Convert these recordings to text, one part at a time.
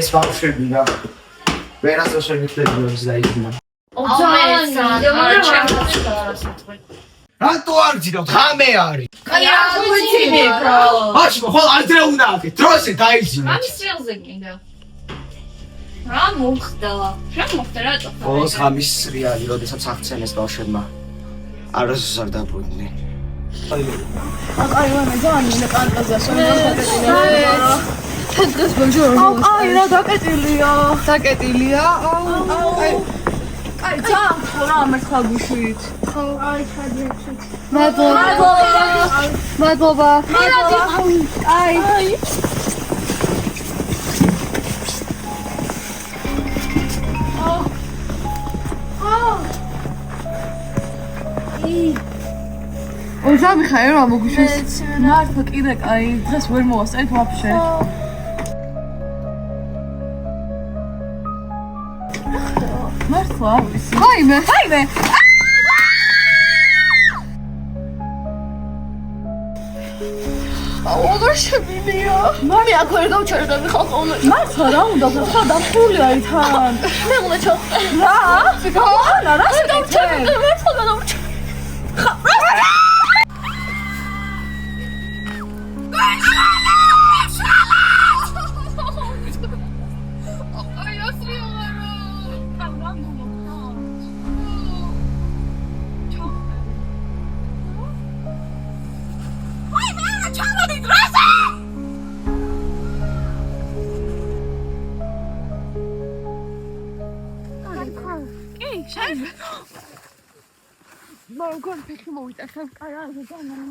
ეს ბავშვები რა. ვერასდროს შეგიძლია ის დაიძინა. რატო არ ძინავთ? ხამე არის. აი არ ვიცინე ბრო. ბავშვი, ხოლ არ ძრე უნდა აკეთე. დროზე დაიძინა. ამის წელზე გინდა. რა მოხდა? რა მოხდა რატო? ბოლოს ღამის რეალი, როდესაც აღწენეს ბავშვებმა. არასდროს არ დაბრუნდნენ. აი ვანა ძალიან კარტაზია, სოლინა დღეს ბოჯო აი რა დაკეტილია. დაკეტილია. აი ძალიან ხორა ამერხა გუშვით. ხო, აი ხადრექით. მადლობა. აი. ოღონდ მიხაი რა მოგუშვის მართლა კიდე კაი დღეს ვერ მოვასწრეთ ვაფშე მართლა არ ვიცი ხაიმე აღარ შემილია მამი აქ ვერ გავჩერდები ხალხო მართლა რა უნდა ხა დახურულია ითან მე უნდა ჩო რა სიგანა რა შეგავჩერდები მართლა გადავჩერ ხა Morgen peki moit efendim karar vereceğim ben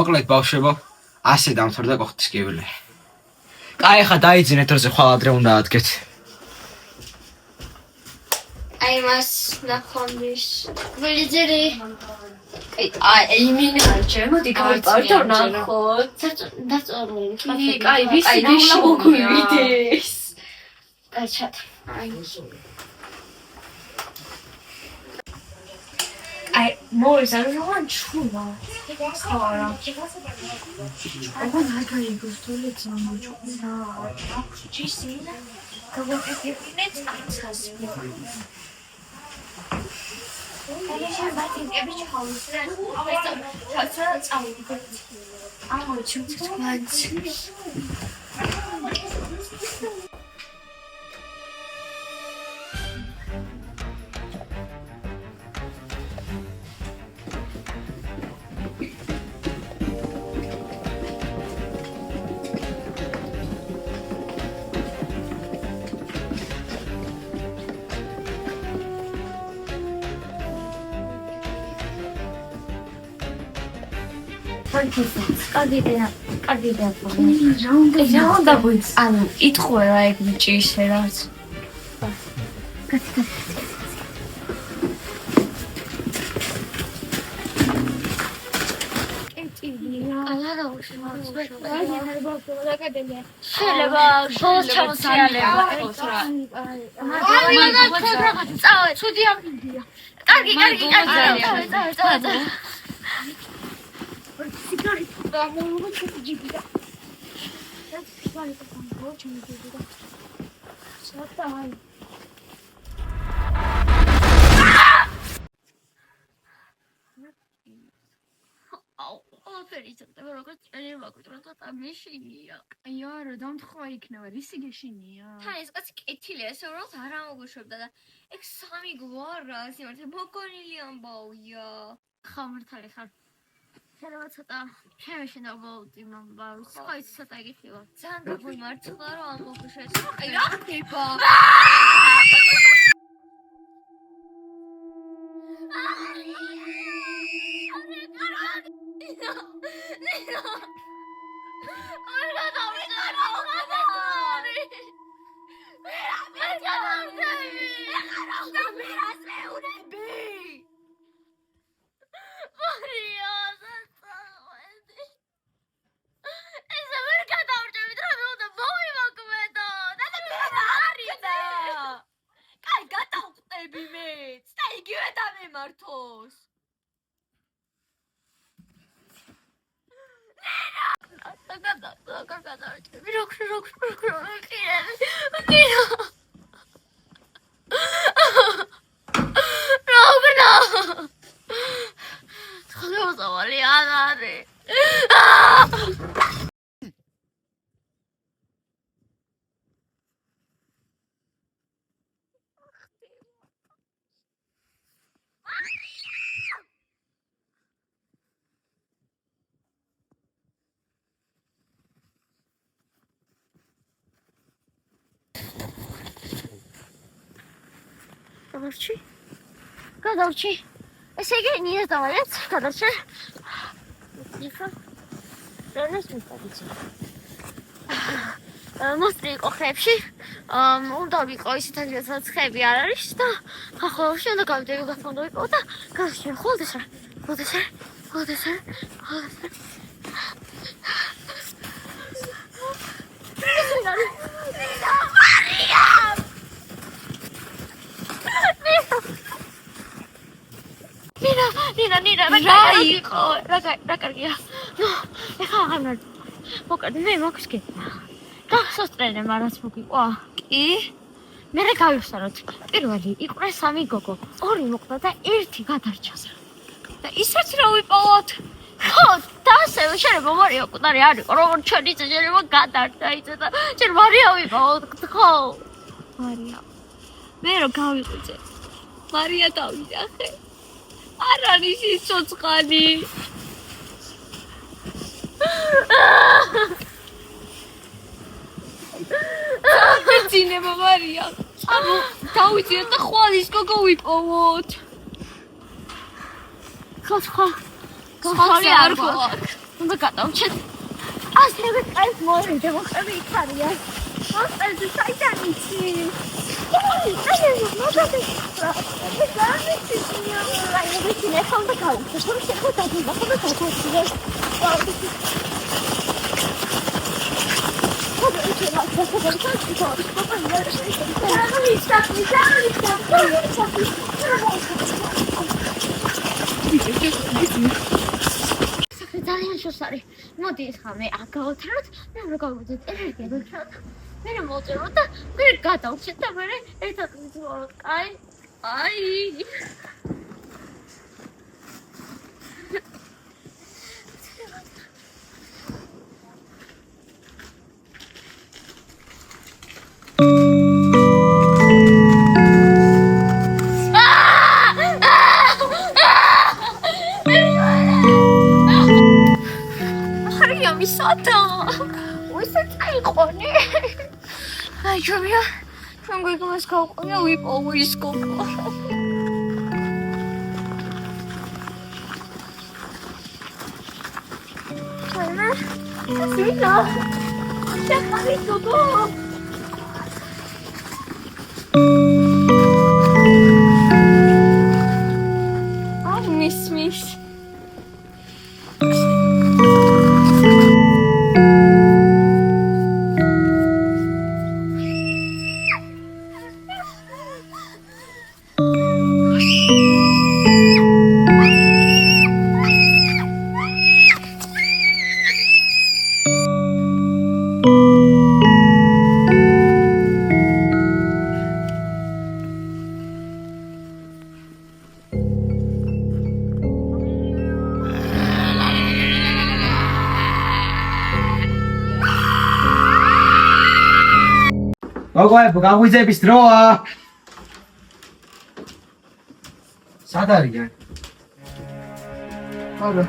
მოკლედ ბავშვებო, ასე დამთავრდა კოხეთის კიბელი. კაი, ხა დაიძინეთ, როზე ხვალ ადრე უნდა ადგეთ. აი მას ნახონდის. ვილიძერი. აი მინე ჩემოდი გავწავდო ნახოთ. დაწოლი. კაი, ვისი მოგვივიდეს. გაჩათ. აი აი მორის არ ვიღან ჩულა. ხარა. აღარ გაიგოს თოლეც ამოჭუნა. ჩისინა. გავაკეთებინეთ ახსას. აი შემბათი ები ჩაუს რა. ჩაცა წავიდე. ჩუჩუჩ. კაგიდა რა უნდა ანუ იტყვა რა ეგ ბიჭი ისე რაც შეიძლება ბოლოს ჩამოწალება წავე ცუდი ამბია კარგი წავე ყველაფერი იცოდება როგორც წერილი ვაკუტროთ და მეშინია. აი არა, დამთხრა იქნება, რისი გეშინია? თან ეს კაცი კეთილია, ესე უბრალოდ არ ამოგუშვებდა და ეგ სამი გვარა, სიმართლე მოგონილი ამბავია. ხა მართალი ხარ. შეიძლება ცოტა ჩემში დავბოლდი მომბავს. ხო ის ცოტა იგიხილა. ძალიან გაგვიმართლა რომ ამოგუშვეს. აი რა ხდება? მართოს გადავჭი. ესე იგი ნიეს დავალეთ, გადავჭი. იქა. რანას მიწავიცი. მოსტრი იყო ხებში. უნდა ვიყო ისეთ ადგილას ხები არ არის და ახლა უნდა გავიდეო გაფონდო იყო და გავშენ ხოლდეს რა. ხოლდეს. Nina, რა კარგია. ეხლა აღარ მოკარდი მე მოგსკება. გახსოვსტრენე მარაც მოგიყვა. კი? მე გავიხსენოთ. პირველი იყო სამი გოგო. ორი მოკვდა და ერთი გადარჩა. და ისეც რა ვიპოვოთ? ხო, და ასევე შეიძლება მარია კუტარი არ იყო, როგორც ჩვენი შეიძლება გადარჩა იცი და შენ მარია ვიპოვოთ, ხო? მარია. მე რო გავიყვიძე. მარია დავიძახე. არ არის ის ცოცხალი. ძინება მარია. აბა დავიძიოთ და ხვალის გოგო ვიპოვოთ. ხო. ხალი არ გვაქვს. უნდა გადავჩეთ. ასევე კაის მოვიდე, მოხები იქ არის. მოსწრე საიდან იცი? ძალიან შოსარი. მოდი ხა მე აგავთროთ, მე რა გავუძეთ ენერგია დავჩათ. მე მოვწეროთ და მე გადავჩეთ და მე ერთად ვიზუალოთ. აი. From Google's call, we've always go. I miss me. გოგოებო, გაგვიძების დროა. სად არიან? არა.